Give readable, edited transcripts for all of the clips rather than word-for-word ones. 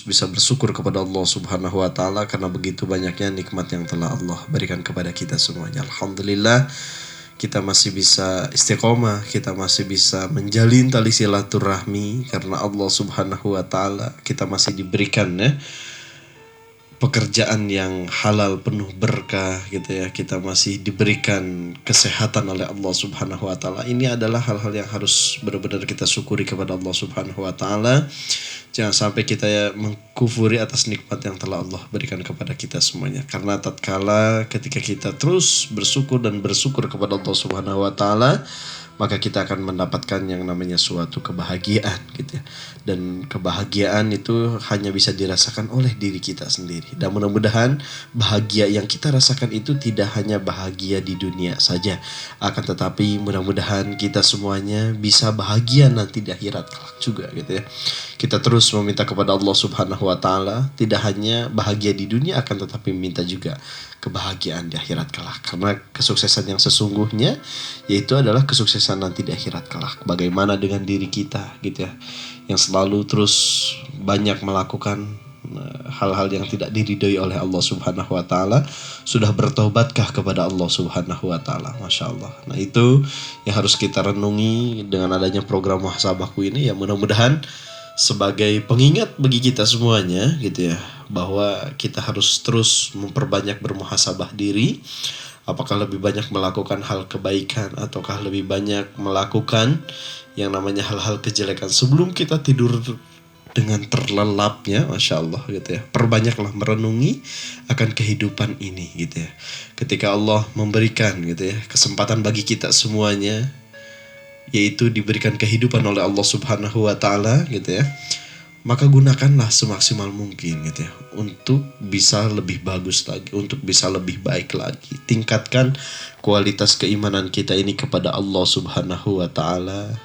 bisa bersyukur kepada Allah Subhanahu wa taala karena begitu banyaknya nikmat yang telah Allah berikan kepada kita semuanya. Alhamdulillah kita masih bisa istiqomah, kita masih bisa menjalin tali silaturahmi karena Allah Subhanahu wa taala. Kita masih diberikan pekerjaan yang halal penuh berkah gitu ya. Kita masih diberikan kesehatan oleh Allah Subhanahu wa taala. Ini adalah hal-hal yang harus benar-benar kita syukuri kepada Allah Subhanahu wa taala. Jangan sampai kita mengkufuri atas nikmat yang telah Allah berikan kepada kita semuanya. Karena tatkala ketika kita terus bersyukur dan bersyukur kepada Allah Subhanahu wa taala, maka kita akan mendapatkan yang namanya suatu kebahagiaan gitu ya. Dan kebahagiaan itu hanya bisa dirasakan oleh diri kita sendiri. Dan mudah-mudahan bahagia yang kita rasakan itu tidak hanya bahagia di dunia saja, akan tetapi mudah-mudahan kita semuanya bisa bahagia nanti di akhirat kelak juga gitu ya. Kita terus meminta kepada Allah Subhanahu wa taala tidak hanya bahagia di dunia, akan tetapi minta juga kebahagiaan di akhirat kelak. Karena kesuksesan yang sesungguhnya yaitu adalah kesuksesan nanti di akhirat kelak. Bagaimana dengan diri kita gitu ya, yang selalu terus banyak melakukan hal-hal yang tidak diridhoi oleh Allah Subhanahu wa taala, sudah bertobatkah kepada Allah Subhanahu wa taala? Masya Allah. Nah itu yang harus kita renungi dengan adanya program muhasabahku ini ya, mudah-mudahan sebagai pengingat bagi kita semuanya gitu ya, bahwa kita harus terus memperbanyak bermuhasabah diri. Apakah lebih banyak melakukan hal kebaikan ataukah lebih banyak melakukan yang namanya hal-hal kejelekan sebelum kita tidur dengan terlelapnya. Masya Allah gitu ya. Perbanyaklah merenungi akan kehidupan ini gitu ya. Ketika Allah memberikan gitu ya kesempatan bagi kita semuanya, yaitu diberikan kehidupan oleh Allah Subhanahu wa taala gitu ya, maka gunakanlah semaksimal mungkin gitu ya untuk bisa lebih bagus lagi, untuk bisa lebih baik lagi. Tingkatkan kualitas keimanan kita ini kepada Allah Subhanahu wa taala.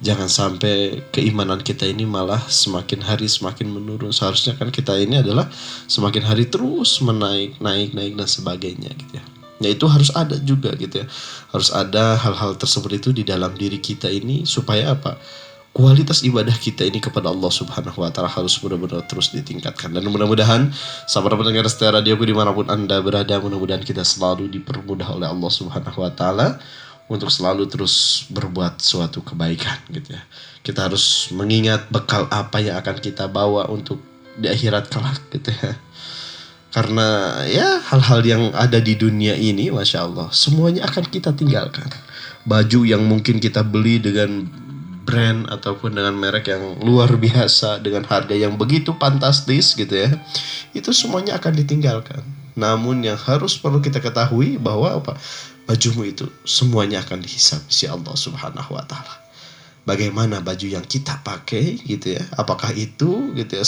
Jangan sampai keimanan kita ini malah semakin hari semakin menurun. Seharusnya kan kita ini adalah semakin hari terus naik dan sebagainya gitu ya. Ya itu harus ada juga gitu ya. Harus ada hal-hal tersebut itu di dalam diri kita ini supaya apa? Kualitas ibadah kita ini kepada Allah Subhanahu wa taala harus benar-benar terus ditingkatkan. Dan mudah-mudahan sahabat pendengar setia radioku dimanapun Anda berada, mudah-mudahan kita selalu dipermudah oleh Allah Subhanahu wa taala untuk selalu terus berbuat suatu kebaikan gitu ya. Kita harus mengingat bekal apa yang akan kita bawa untuk di akhirat kelak gitu ya. Karena ya hal-hal yang ada di dunia ini Masya Allah semuanya akan kita tinggalkan. Baju yang mungkin kita beli dengan brand ataupun dengan merek yang luar biasa, dengan harga yang begitu fantastis gitu ya, itu semuanya akan ditinggalkan. Namun yang harus perlu kita ketahui bahwa apa? Bajumu itu semuanya akan dihisab si Allah Subhanahu wa taala. Bagaimana baju yang kita pakai gitu ya? Apakah itu gitu ya